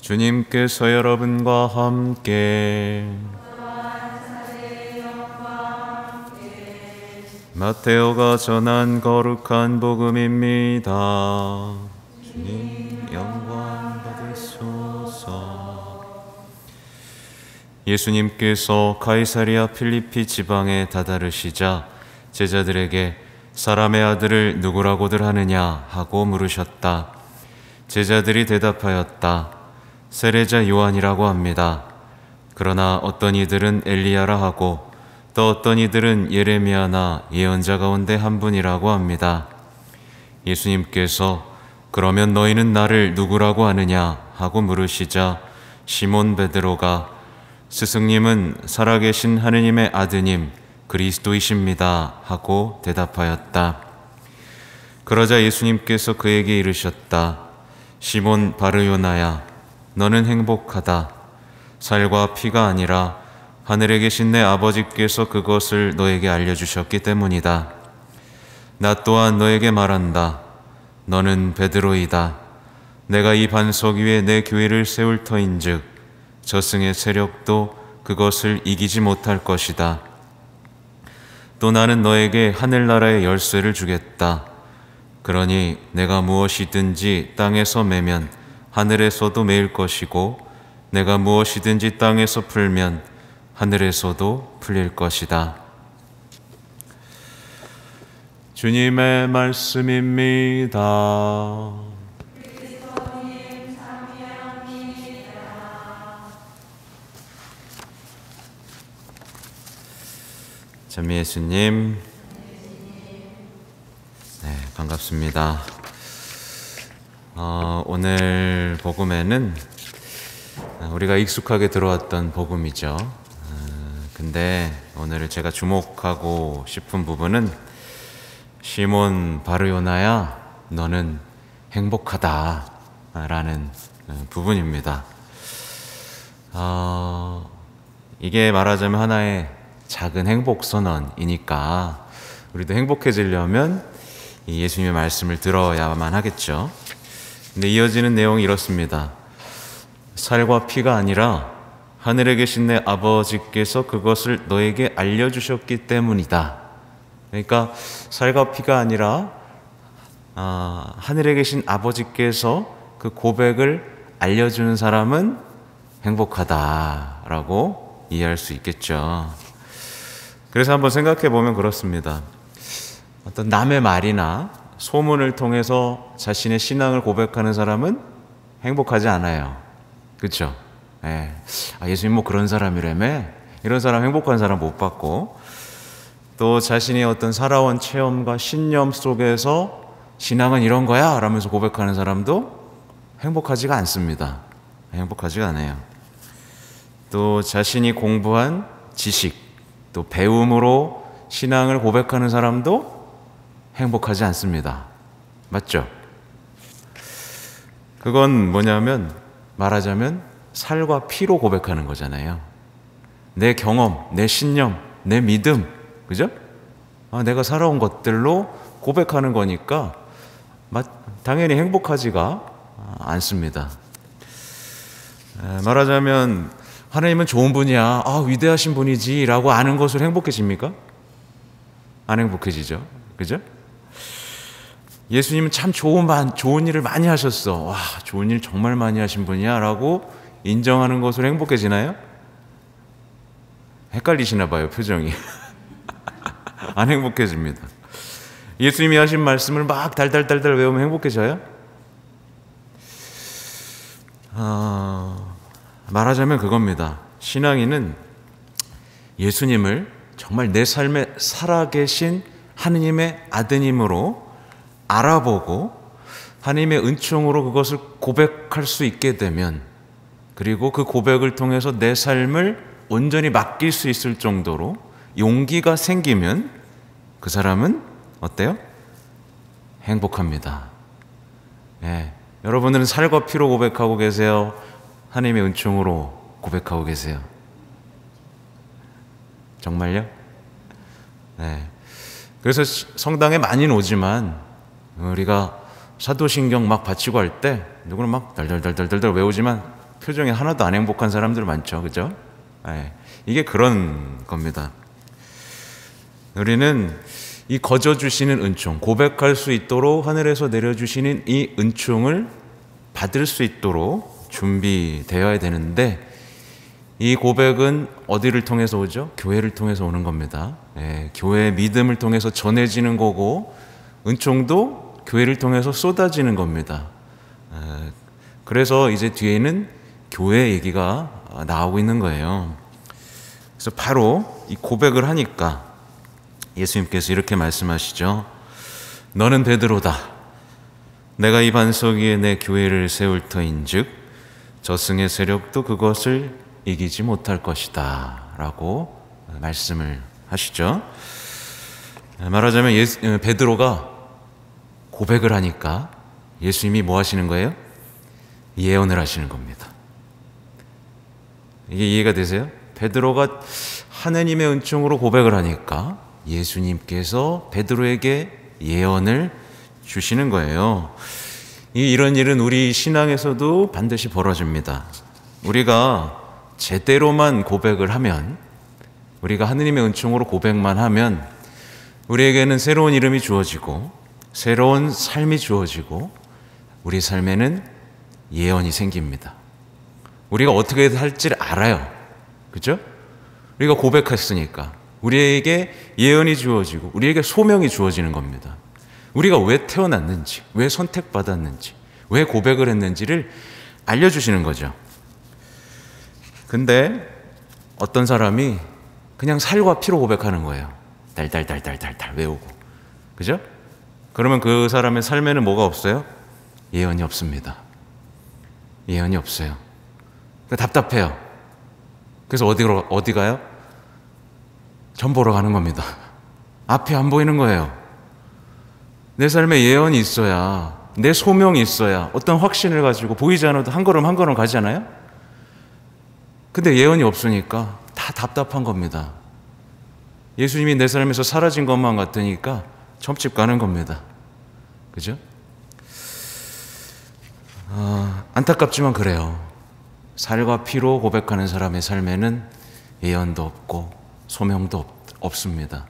주님께서 여러분과 함께 마테오가 전한 거룩한 복음입니다. 주님 영광 받으소서. 예수님께서 가이사랴 필리피 지방에 다다르시자 제자들에게 사람의 아들을 누구라고들 하느냐 하고 물으셨다. 제자들이 대답하였다. 세례자 요한이라고 합니다. 그러나 어떤 이들은 엘리야라 하고 또 어떤 이들은 예레미야나 예언자 가운데 한 분이라고 합니다. 예수님께서 그러면 너희는 나를 누구라고 하느냐 하고 물으시자 시몬 베드로가 스승님은 살아계신 하느님의 아드님 그리스도이십니다 하고 대답하였다. 그러자 예수님께서 그에게 이르셨다. 시몬 바르요나야, 너는 행복하다. 살과 피가 아니라 하늘에 계신 내 아버지께서 그것을 너에게 알려주셨기 때문이다. 나 또한 너에게 말한다. 너는 베드로이다. 내가 이 반석 위에 내 교회를 세울 터인즉 저승의 세력도 그것을 이기지 못할 것이다. 또 나는 너에게 하늘나라의 열쇠를 주겠다. 그러니 내가 무엇이든지 땅에서 매면 하늘에서도 매일 것이고 내가 무엇이든지 땅에서 풀면 하늘에서도 풀릴 것이다. 주님의 말씀입니다. 전미 예수님, 네, 반갑습니다. 오늘 복음에는 우리가 익숙하게 들어왔던 복음이죠. 근데 오늘 제가 주목하고 싶은 부분은 시몬 바르요나야, 너는 행복하다 라는 부분입니다. 이게 말하자면 하나의 작은 행복 선언이니까 우리도 행복해지려면 이 예수님의 말씀을 들어야만 하겠죠. 근데 이어지는 내용이 이렇습니다. 살과 피가 아니라 하늘에 계신 내 아버지께서 그것을 너에게 알려주셨기 때문이다. 그러니까 살과 피가 아니라 하늘에 계신 아버지께서 그 고백을 알려주는 사람은 행복하다라고 이해할 수 있겠죠. 그래서 한번 생각해 보면 그렇습니다. 어떤 남의 말이나 소문을 통해서 자신의 신앙을 고백하는 사람은 행복하지 않아요. 그렇죠? 예. 예수님 뭐 그런 사람이라며? 이런 사람 행복한 사람 못 봤고, 또 자신이 어떤 살아온 체험과 신념 속에서 신앙은 이런 거야 라면서 고백하는 사람도 행복하지가 않습니다. 행복하지가 않아요. 또 자신이 공부한 지식, 또 배움으로 신앙을 고백하는 사람도 행복하지 않습니다. 맞죠? 그건 뭐냐면 말하자면 살과 피로 고백하는 거잖아요. 내 경험, 내 신념, 내 믿음, 그죠? 내가 살아온 것들로 고백하는 거니까 당연히 행복하지가 않습니다. 말하자면 하나님은 좋은 분이야, 위대하신 분이지 라고 아는 것으로 행복해집니까? 안 행복해지죠. 그죠? 예수님은 참 좋은 일을 많이 하셨어. 와, 좋은 일 정말 많이 하신 분이야 라고 인정하는 것으로 행복해지나요? 헷갈리시나 봐요, 표정이. 안 행복해집니다. 예수님이 하신 말씀을 막 달달달달 외우면 행복해져요? 말하자면 그겁니다. 신앙인은 예수님을 정말 내 삶에 살아계신 하느님의 아드님으로 알아보고 하나님의 은총으로 그것을 고백할 수 있게 되면, 그리고 그 고백을 통해서 내 삶을 온전히 맡길 수 있을 정도로 용기가 생기면 그 사람은 어때요? 행복합니다. 네. 여러분들은 살과 피로 고백하고 계세요? 하나님의 은총으로 고백하고 계세요? 정말요? 네. 그래서 성당에 많이는 오지만 우리가 사도신경 막 바치고 할 때 누구는 막 달달달달달 외우지만 표정이 하나도 안 행복한 사람들 많죠. 그죠? 예, 이게 그런 겁니다. 우리는 이 거저 주시는 은총, 고백할 수 있도록 하늘에서 내려주시는 이 은총을 받을 수 있도록 준비되어야 되는데, 이 고백은 어디를 통해서 오죠? 교회를 통해서 오는 겁니다. 예, 교회의 믿음을 통해서 전해지는 거고, 은총도 교회를 통해서 쏟아지는 겁니다. 그래서 이제 뒤에는 교회 얘기가 나오고 있는 거예요. 그래서 바로 이 고백을 하니까 예수님께서 이렇게 말씀하시죠. 너는 베드로다. 내가 이 반석 위에 내 교회를 세울 터인즉 저승의 세력도 그것을 이기지 못할 것이다 라고 말씀을 하시죠. 말하자면 베드로가 고백을 하니까 예수님이 뭐 하시는 거예요? 예언을 하시는 겁니다. 이게 이해가 되세요? 베드로가 하느님의 은총으로 고백을 하니까 예수님께서 베드로에게 예언을 주시는 거예요. 이런 일은 우리 신앙에서도 반드시 벌어집니다. 우리가 제대로만 고백을 하면, 우리가 하느님의 은총으로 고백만 하면 우리에게는 새로운 이름이 주어지고 새로운 삶이 주어지고 우리 삶에는 예언이 생깁니다. 우리가 어떻게 할지를 알아요. 그죠? 우리가 고백했으니까 우리에게 예언이 주어지고 우리에게 소명이 주어지는 겁니다. 우리가 왜 태어났는지, 왜 선택받았는지, 왜 고백을 했는지를 알려주시는 거죠. 근데 어떤 사람이 그냥 살과 피로 고백하는 거예요. 달달달달달달 외우고. 그죠? 그러면 그 사람의 삶에는 뭐가 없어요? 예언이 없습니다. 예언이 없어요. 답답해요. 그래서 어디 가요? 점 보러 가는 겁니다. 앞이 안 보이는 거예요. 내 삶에 예언이 있어야, 내 소명이 있어야 어떤 확신을 가지고 보이지 않아도 한 걸음 한 걸음 가잖아요. 근데 예언이 없으니까 다 답답한 겁니다. 예수님이 내 삶에서 사라진 것만 같으니까 점집 가는 겁니다. 그죠? 안타깝지만 그래요. 살과 피로 고백하는 사람의 삶에는 예언도 없고 소명도 없습니다.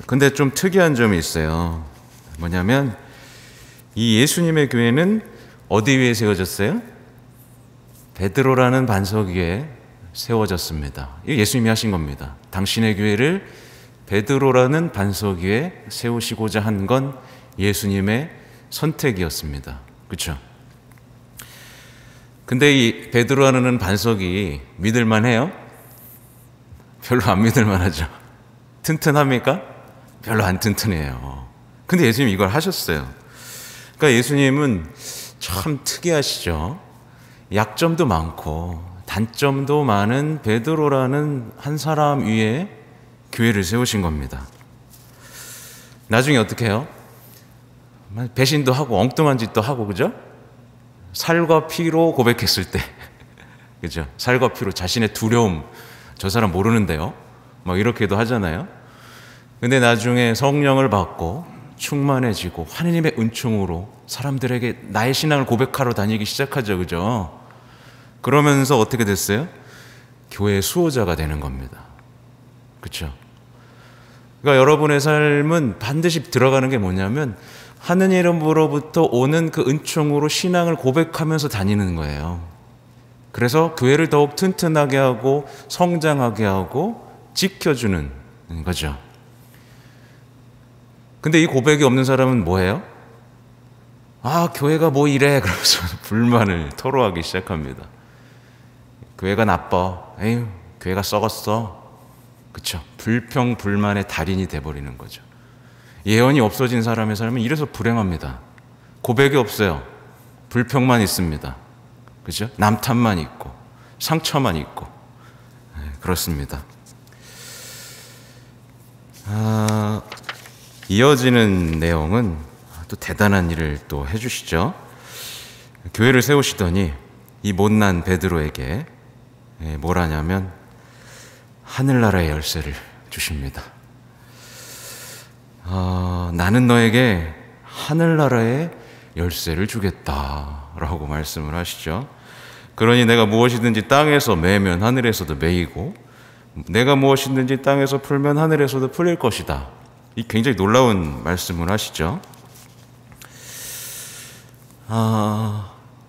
근데 좀 특이한 점이 있어요. 뭐냐면 이 예수님의 교회는 어디 위에 세워졌어요? 베드로라는 반석 위에 세워졌습니다. 이거 예수님이 하신 겁니다. 당신의 교회를 베드로라는 반석 위에 세우시고자 한 건 예수님의 선택이었습니다. 그렇죠? 근데 이 베드로라는 반석이 믿을만해요? 별로 안 믿을만하죠. 튼튼합니까? 별로 안 튼튼해요. 근데 예수님이 이걸 하셨어요. 그러니까 예수님은 참 특이하시죠. 약점도 많고 단점도 많은 베드로라는 한 사람 위에 교회를 세우신 겁니다. 나중에 어떻게 해요? 배신도 하고 엉뚱한 짓도 하고, 그죠? 살과 피로 고백했을 때, 그죠? 살과 피로 자신의 두려움, 저 사람 모르는데요? 막 이렇게도 하잖아요. 근데 나중에 성령을 받고 충만해지고 하느님의 은총으로 사람들에게 나의 신앙을 고백하러 다니기 시작하죠. 그죠? 그러면서 어떻게 됐어요? 교회의 수호자가 되는 겁니다. 그렇죠? 그러니까 여러분의 삶은 반드시 들어가는 게 뭐냐면 하느님으로부터 오는 그 은총으로 신앙을 고백하면서 다니는 거예요. 그래서 교회를 더욱 튼튼하게 하고 성장하게 하고 지켜주는 거죠. 근데 이 고백이 없는 사람은 뭐예요? 교회가 뭐 이래 그러면서 불만을 토로하기 시작합니다. 교회가 나빠. 에휴, 교회가 썩었어. 그쵸? 불평 불만의 달인이 돼버리는 거죠. 예언이 없어진 사람의 삶은 이래서 불행합니다. 고백이 없어요. 불평만 있습니다. 그죠? 남탓만 있고 상처만 있고. 그렇습니다. 이어지는 내용은 또 대단한 일을 또 해주시죠. 교회를 세우시더니 이 못난 베드로에게 뭘 하냐면 하늘나라의 열쇠를 주십니다. 나는 너에게 하늘나라의 열쇠를 주겠다라고 말씀을 하시죠. 그러니 내가 무엇이든지 땅에서 매면 하늘에서도 매이고 내가 무엇이든지 땅에서 풀면 하늘에서도 풀릴 것이다. 이 굉장히 놀라운 말씀을 하시죠.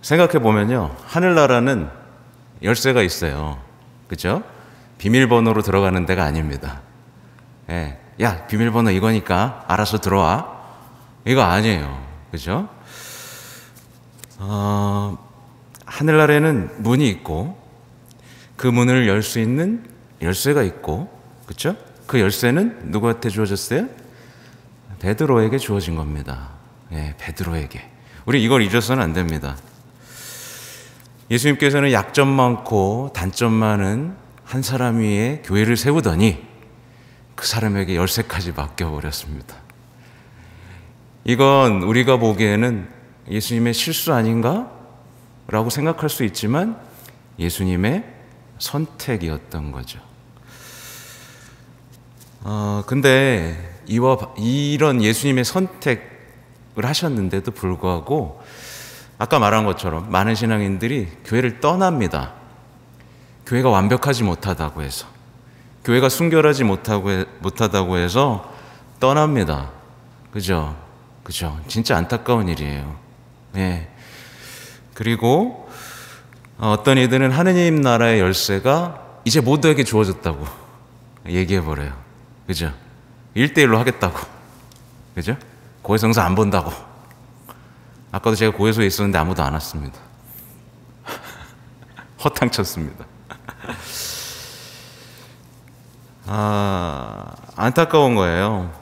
생각해 보면요, 하늘나라는 열쇠가 있어요. 그죠? 비밀번호로 들어가는 데가 아닙니다. 예, 야, 비밀번호 이거니까 알아서 들어와. 이거 아니에요. 그죠? 하늘나라에는 문이 있고 그 문을 열 수 있는 열쇠가 있고, 그죠? 그 열쇠는 누구한테 주어졌어요? 베드로에게 주어진 겁니다. 예, 베드로에게. 우리 이걸 잊어서는 안 됩니다. 예수님께서는 약점 많고 단점 많은 한 사람 위에 교회를 세우더니 그 사람에게 열쇠까지 맡겨버렸습니다. 이건 우리가 보기에는 예수님의 실수 아닌가? 라고 생각할 수 있지만 예수님의 선택이었던 거죠. 근데 이런 예수님의 선택을 하셨는데도 불구하고 아까 말한 것처럼 많은 신앙인들이 교회를 떠납니다. 교회가 완벽하지 못하다고 해서, 교회가 순결하지 못하다고 해서 떠납니다. 그죠? 진짜 안타까운 일이에요. 예. 그리고 어떤 이들은 하느님 나라의 열쇠가 이제 모두에게 주어졌다고 얘기해버려요. 그죠? 1대1로 하겠다고. 그죠? 고해성사 안 본다고. 아까도 제가 고해소에 있었는데 아무도 안 왔습니다. 허탕쳤습니다. 안타까운 거예요.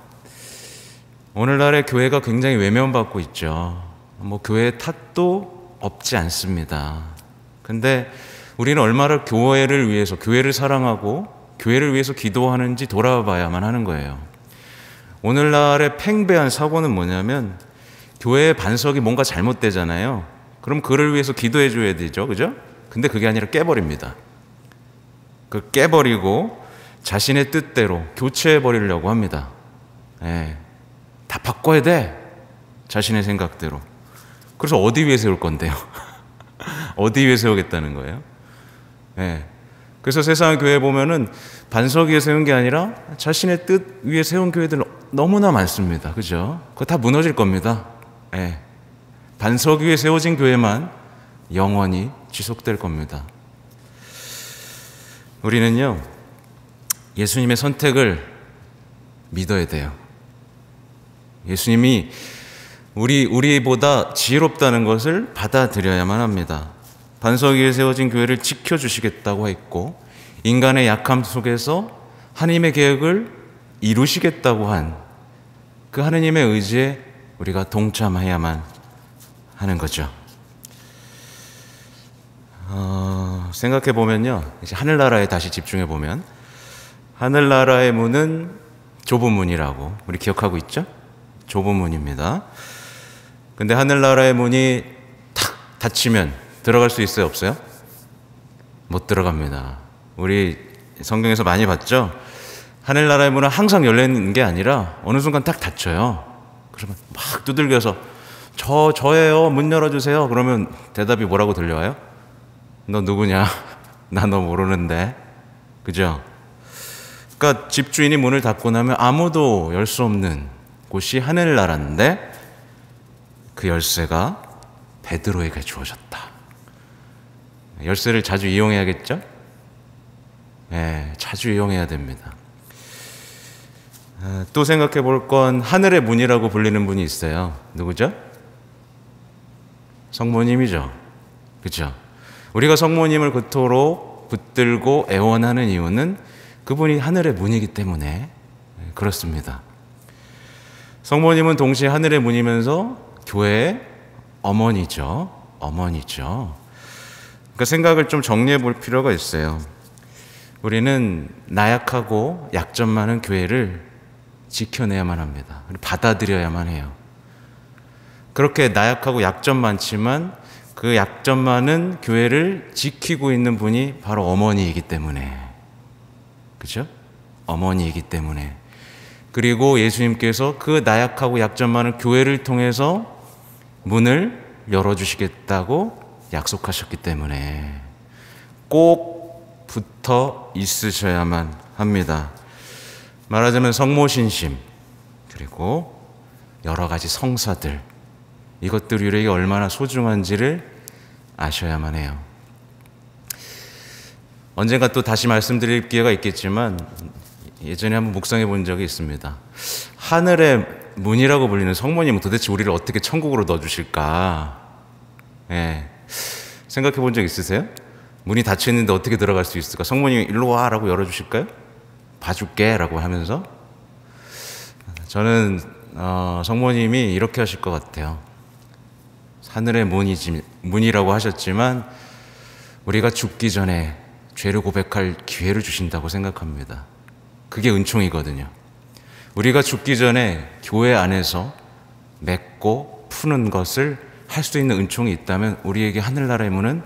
오늘날의 교회가 굉장히 외면받고 있죠. 교회의 탓도 없지 않습니다. 근데 우리는 얼마나 교회를 위해서, 교회를 사랑하고 교회를 위해서 기도하는지 돌아봐야만 하는 거예요. 오늘날의 팽배한 사고는 뭐냐면 교회의 반석이 뭔가 잘못되잖아요. 그럼 그를 위해서 기도해 줘야 되죠. 그죠? 근데 그게 아니라 깨버립니다. 깨버리고 자신의 뜻대로 교체해 버리려고 합니다. 예. 다 바꿔야 돼. 자신의 생각대로. 그래서 어디 위에 세울 건데요? 어디 위에 세우겠다는 거예요? 예. 그래서 세상 교회 보면은 반석 위에 세운 게 아니라 자신의 뜻 위에 세운 교회들 너무나 많습니다. 그죠? 그거 다 무너질 겁니다. 예. 반석 위에 세워진 교회만 영원히 지속될 겁니다. 우리는요, 예수님의 선택을 믿어야 돼요. 예수님이 우리보다 지혜롭다는 것을 받아들여야만 합니다. 반석 위에 세워진 교회를 지켜주시겠다고 했고, 인간의 약함 속에서 하나님의 계획을 이루시겠다고 한 그 하나님의 의지에 우리가 동참해야만 하는 거죠. 생각해 보면요, 이제 하늘나라에 다시 집중해 보면, 하늘나라의 문은 좁은 문이라고 우리 기억하고 있죠? 좁은 문입니다. 근데 하늘나라의 문이 탁 닫히면 들어갈 수 있어요, 없어요? 못 들어갑니다. 우리 성경에서 많이 봤죠? 하늘나라의 문은 항상 열려있는 게 아니라 어느 순간 딱 닫혀요. 그러면 막 두들겨서 저예요, 문 열어주세요. 그러면 대답이 뭐라고 들려와요? 너 누구냐? 나 너 모르는데. 그죠? 그러니까 집주인이 문을 닫고 나면 아무도 열 수 없는 곳이 하늘나라인데 그 열쇠가 베드로에게 주어졌다. 열쇠를 자주 이용해야겠죠? 네, 자주 이용해야 됩니다. 또 생각해 볼 건 하늘의 문이라고 불리는 분이 있어요. 누구죠? 성모님이죠. 그렇죠? 우리가 성모님을 그토록 붙들고 애원하는 이유는 그분이 하늘의 문이기 때문에 그렇습니다. 성모님은 동시에 하늘의 문이면서 교회의 어머니죠. 그러니까 생각을 좀 정리해 볼 필요가 있어요. 우리는 나약하고 약점 많은 교회를 지켜내야만 합니다. 받아들여야만 해요. 그렇게 나약하고 약점 많지만 그 약점 많은 교회를 지키고 있는 분이 바로 어머니이기 때문에, 그렇죠? 어머니이기 때문에. 그리고 예수님께서 그 나약하고 약점 많은 교회를 통해서 문을 열어주시겠다고 약속하셨기 때문에 꼭 붙어 있으셔야만 합니다. 말하자면 성모신심, 그리고 여러 가지 성사들, 이것들이 우리에게 얼마나 소중한지를 아셔야만 해요. 언젠가 또 다시 말씀드릴 기회가 있겠지만 예전에 한번 묵상해 본 적이 있습니다. 하늘의 문이라고 불리는 성모님은 도대체 우리를 어떻게 천국으로 넣어주실까? 예. 생각해 본 적 있으세요? 문이 닫혀 있는데 어떻게 들어갈 수 있을까? 성모님이 일로 와 라고 열어주실까요? 봐줄게 라고 하면서. 저는 성모님이 이렇게 하실 것 같아요. 하늘의 문이라고 하셨지만 우리가 죽기 전에 죄를 고백할 기회를 주신다고 생각합니다. 그게 은총이거든요. 우리가 죽기 전에 교회 안에서 맺고 푸는 것을 할 수 있는 은총이 있다면 우리에게 하늘나라의 문은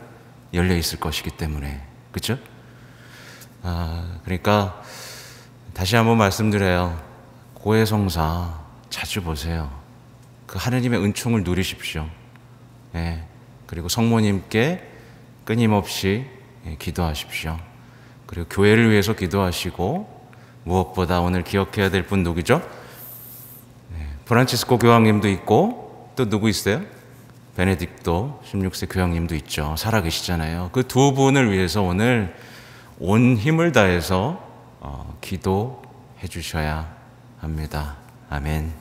열려 있을 것이기 때문에, 그렇죠? 그러니까 다시 한번 말씀드려요. 고해성사 자주 보세요. 그 하느님의 은총을 누리십시오. 예. 그리고 성모님께 끊임없이 기도하십시오. 그리고 교회를 위해서 기도하시고, 무엇보다 오늘 기억해야 될 분 누구죠? 프란치스코 교황님도 있고, 또 누구 있어요? 베네딕토 16세 교황님도 있죠. 살아계시잖아요. 그 두 분을 위해서 오늘 온 힘을 다해서 기도해 주셔야 합니다. 아멘.